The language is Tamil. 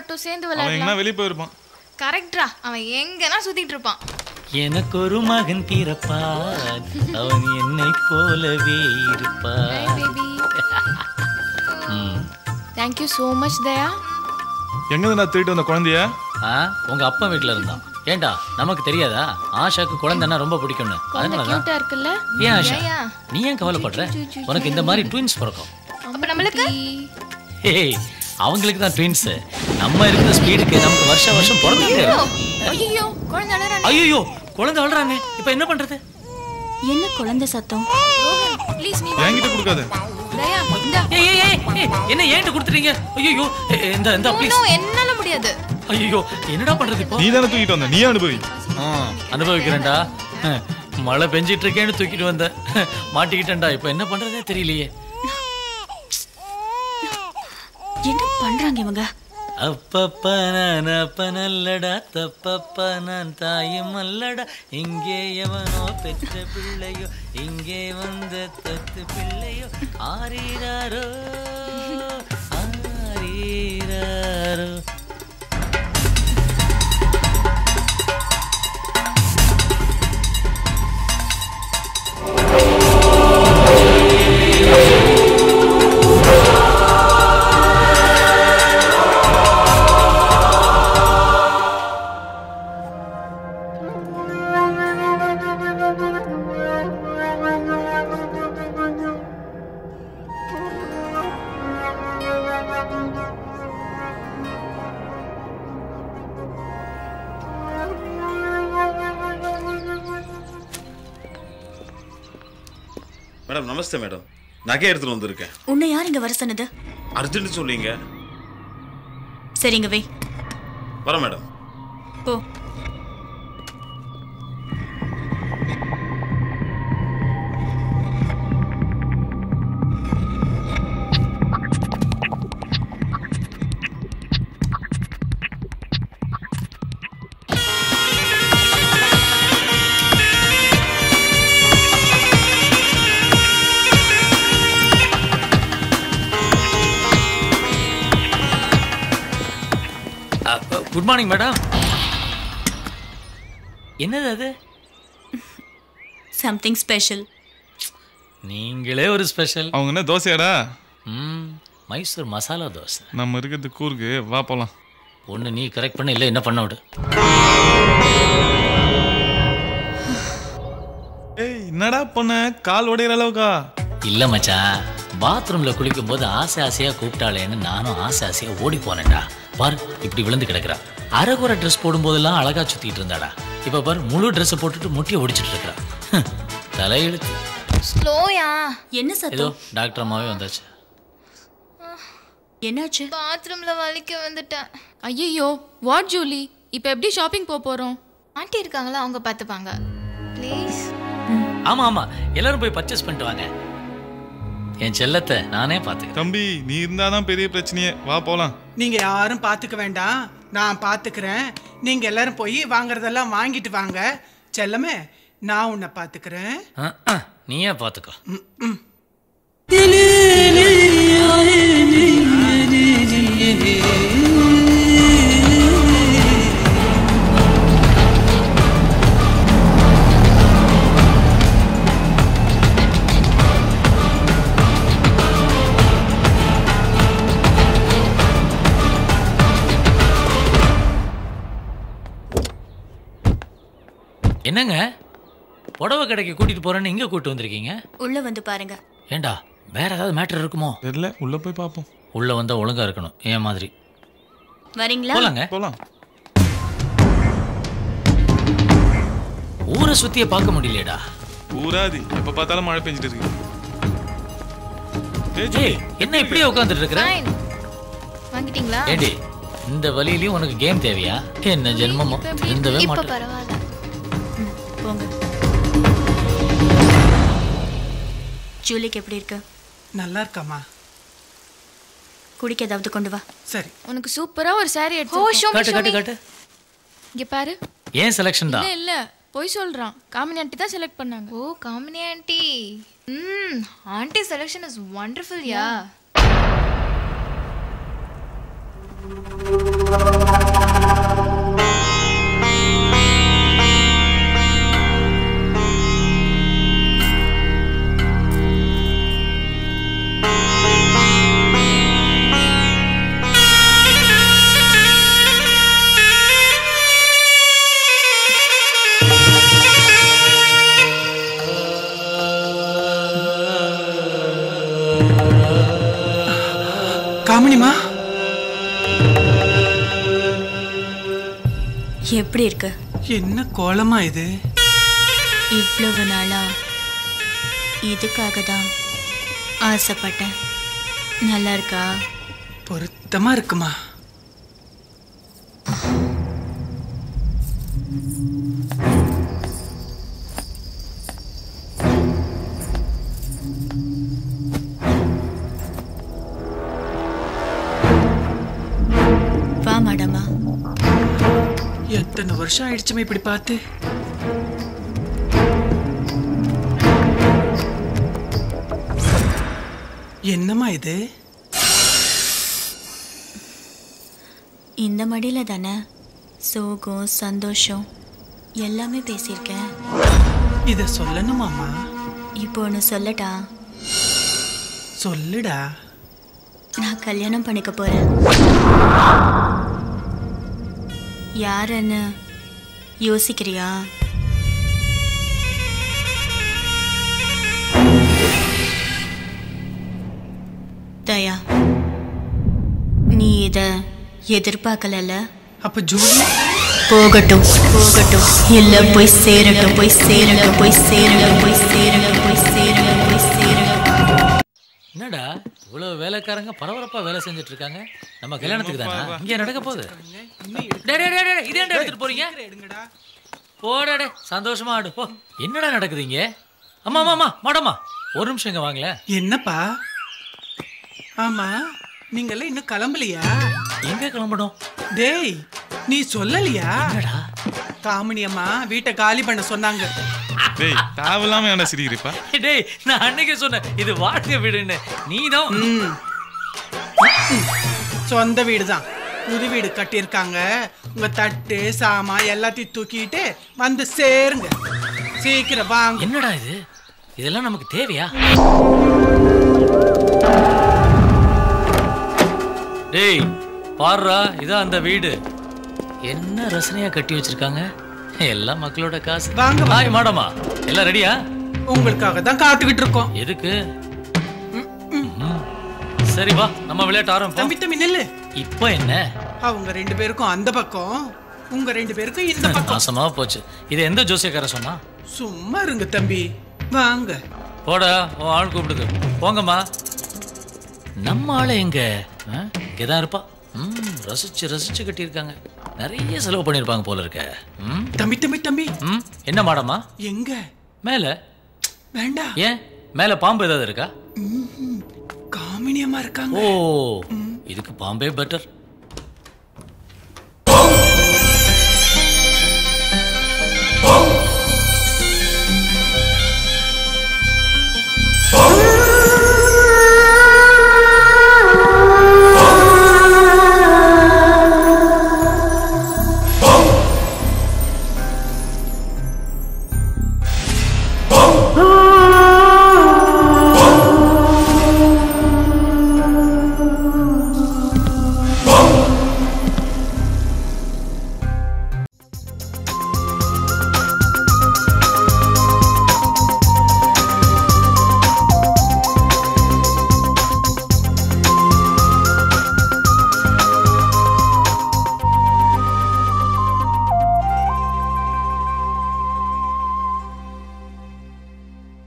வரட்டும் சேர்ந்து அவன் விளையாடலாம். எங்கனா வெளிய போயிருப்பான். கரெக்ட்டா. அவன் எங்கனா சுத்திட்டு இருப்பான். எனக்கு ஒரு மகன் பிறப்பான், அவன் என்னை போலவே இருப்பான். Hi baby. Thank you so much தயா. எங்க நான் திருட்டு வந்த குழந்தைய? உங்க அப்பா வீட்ல இருந்தான். ஏண்டா நமக்கு தெரியாதா ஆஷாக்கு குழந்தைன்னா ரொம்ப பிடிக்கும்னு? அதனால கியூட்டா இருக்குல்ல? ஏன் ஆஷா நீ ஏன் கவலைப்படுற? உனக்கு இந்த மாதிரி ட்வின்ஸ் பிறக்கும். அப்ப நம்மளுக்கு ஏய் அவங்களுக்கு தான் ட்வின்ஸ். நம்ம இருக்கிற ஸ்பீடுக்கு நமக்கு வருஷம் பிறந்துட்டே இருக்கும். ஐயோ குழந்தை அழறானே. ஐயோ குழந்தை அழறானே. இப்போ என்ன பண்றது? என்ன குழந்தை சத்தம்? ரோஹன் ப்ளீஸ் நீ என்கிட்ட கொடுக்காத. தயா இந்தா. ஏய் என்ன ஏன்ட்ட கொடுத்துறீங்க? ஐயோ இந்த ப்ளீஸ். நோ என்னால முடியாது. ஐயோ என்னடா பண்றது இப்போ? நீ தான தூக்கிட்டு வந்த, நீ அனுபவி. அனுபவிக்கிறேன்டா. மழை பெஞ்சிட்டு இருக்கேன்னு தூக்கிட்டு வந்த, மாட்டிக்கிட்டேன்டா. இப்போ என்ன பண்றதே தெரியலையே. என்ன பண்றாங்க இவங்க? அப்பப்பா நான் அப்ப நல்லடா, தப்பப்பா நான் தாயும் அல்லடா. இங்கே எவனோ பெற்ற பிள்ளையோ, இங்கே வந்த தத்து பிள்ளையோ. ஆரீராரோ ஆரீராரோ. மேடம் நமஸ்தே மேடம். நகை எடுத்துட்டு வந்திருக்கேன். உன்னை யார் இங்க வர சொன்னது? அர்ஜென்ட் சொல்லிங்க. சரிங்க வை. வர மேடம். போ. Good morning madam. என்னது அது? Something special. நீங்களே ஒரு ஸ்பெஷல். அவங்க என்ன தோசையாடா? மைசூர் மசாலா தோசை. நம்ம இருக்கிறது கூர்க்கு, வா போலாம். ஒன்று நீ கரெக்ட் பண்ண, இல்லை என்ன பண்ண விடு. ஏய் என்னடா பண்ண? கால் உடையிற அளவுக்கா? இல்லை மச்சான், பாத்ரூமில் குளிக்கும் போது ஆசையாக கூப்பிட்டாளேன்னு நானும் ஆசையாக ஓடி போனேன்டா. பாரு இப்படி விழுந்து கிடக்குறா. அரைகுறை ட்ரெஸ் போடும்போதெல்லாம் அழகா சுத்திட்டு இருந்தாடா. இப்ப பாரு முழு ட்ரெஸ் போட்டுட்டு முட்டியை ஒடிச்சிட்டு இருக்கா. தலையெழுத்து. ஸ்லோயா. என்ன ஏதோ சத்தம்? டாக்டர் அம்மாவே வந்தாச்சு. என்னாச்சு? பாத்ரூம்ல வலிக்க வந்துட்டேன். ஐயோ வாட் ஜூலி, இப்போ எப்படி ஷாப்பிங் போறோம்? ஆண்டி இருக்காங்களா, அவங்க பார்த்துப்பாங்க. ப்ளீஸ். ஆமா ஆமா எல்லாரும் போய் பர்ச்சேஸ் பண்ணிட்டு வாங்க. என் செல்லத்தை நானே பார்த்துக்கிறேன். தம்பி நீ இருந்தாதான் பெரிய பிரச்சனையே, வா போலாம். நீங்க யாரும் பாத்துக்க வேண்டாம், நான் பாத்துக்கிறேன். நீங்க எல்லாரும் போய் வாங்குறதெல்லாம் வாங்கிட்டு வாங்க. செல்லமே நான் உன்னை பாத்துக்கிறேன். நீயே பார்த்துக்கோ. என்னங்க புடவை கடைக்கு கூட்டிட்டு போறேன்னு இங்க கூட்டிட்டு வந்திருக்கீங்க? உள்ள வந்து பாருங்க. ஏண்டா வேற ஏதாவது மேட்டர் இருக்குமோ? தெரியல, உள்ள போய் பாப்போம். உள்ள வந்தா ஒழுங்கா இருக்கணும், ஏன் மாதிரி. வரீங்களா? போலாங்க போலாம். ஊரை சுத்திய பார்க்க முடியலடா. ஊராதி எப்ப பார்த்தாலும் மழை பெஞ்சிட்டு இருக்கு. ஏய் என்ன இப்படியே உட்கார்ந்துட்டு இருக்கற? வாங்கிட்டீங்களா? ஏடி இந்த வலியிலயும் உனக்கு கேம் தேவையா? என்ன ஜென்மமோ இந்தவே இப்ப மாட்டேன். பரவாயில்லை. போங்க. ஜூலிக்கு எப்படி இருக்கு? நல்லா இருக்காமா? குடிக்க ஏதாவது கொண்டு வா. சரி. உனக்கு சூப்பரா ஒரு saree ஓ எடுத்து ஷோ காட்டு காட்டு காட்டு. இங்க பாரு. ஏன் செலக்ஷன் தான்? இல்ல போய் சொல்றான். காமினி ஆண்டி தான் செலக்ட் பண்ணாங்க. Oh Kamini aunty. Aunty selection is wonderful yeah. காமினிமா, எப்படி இருக்கு? என்ன கோலமா இது? இவ்வளவு நாளா இதுக்காக தான் ஆசைப்பட்டேன். நல்லா இருக்கா? பொருத்தமா இருக்குமா? வா மேடமா. எத்தனை வருஷம் ஆயிடுச்சுமா இப்படி பார்த்து. என்னம்மா இது? இந்த மடியில தானே சோகம் சந்தோஷம் எல்லாமே பேசியிருக்கேன். இத சொல்லணுமாமா? இப்போ ஒன்று சொல்லட்டா? சொல்லுடா. நான் கல்யாணம் பண்ணிக்க போறேன். யாருன்னு யோசிக்கிறியா? தயா, நீ இத எதிர்பார்க்கல. அப்ப ஜூலி போகட்டும் போகட்டும், இல்ல போய் சேரட்டும், போய் சேரட்டும், போய் சேரட்டும், போய் சேரட்டும், போய் சேரட்டும், போய் சேரட்டும். என்னடா இவ்வளவு வேலைக்காரங்க பரபரப்பா வேலை செஞ்சுட்டு இருக்காங்க. நம்ம கல்யாணத்துக்கு தானே இங்கே நடக்க போகுது. இதே எடுத்துட்டு போறீங்க? போடா சந்தோஷமா ஆடு போ. என்னடா நடக்குது இங்க? அம்மா அம்மா மாடம்மா ஒரு நிமிஷம் இங்க வாங்கல. என்னப்பா? ஆமா, நீங்கெல்லாம் இன்னும் கிளம்பலையா? எங்க கிளம்பணும்? டேய், நீ சொல்லலையா? என்னடா காமினி அம்மா வீட்டை காலி பண்ண சொன்னாங்க. டேய் தேவையில்லாம ஏன்டா சிரிக்கிறப்பா? டேய் நான் அன்னைக்கு சொன்னேன் இது வாடகை வீடுன்னு. நீதான் சொந்த வீடு தான், புது வீடு கட்டியிருக்காங்க. உங்க தட்டு சாமா எல்லாத்தையும் தூக்கிட்டு வந்து சேருங்க. சீக்கிரம் வாங்க. என்னடா இது? இதெல்லாம் நமக்கு தேவையா? டேய் பாருடா, இதான் அந்த வீடு. என்ன ரசனையா கட்டி வச்சிருக்காங்க. எல்லாம் மக்களோட காசு. வாங்க ஹாய் மாடமா, எல்லாம் ரெடியா? உங்களுக்காக தான் காத்துக்கிட்டு இருக்கோம். எதுக்கு? சரி வா நம்ம விளையாட்டு ஆரம்பிப்போம். தம்பி தம்பி நில்லு. இப்போ என்ன? அவங்க ரெண்டு பேருக்கும் அந்த பக்கம், உங்க ரெண்டு பேருக்கும் இந்த பக்கம். நாசமா போச்சு. இது எந்த ஜோசியக்கார சொன்னா? சும்மா இருங்க தம்பி, வாங்க. போடா உன் ஆள் கூப்பிடுது. போங்கம்மா. நம்ம ஆளு எங்க? இங்கதான் இருப்பா. ரசிச்சு ரசிச்சு கட்டியிருக்காங்க. நிறைய செலவு பண்ணிருப்பாங்க போல இருக்க. தம்பி தம்பி தம்பி. என்ன மாடமா? எங்க? மேல. வேண்டாம். ஏன் மேல பாம்பு ஏதாவது இருக்கா? காமினியமா இருக்காங்க. ஓ இதுக்கு பாம்பே பெட்டர்.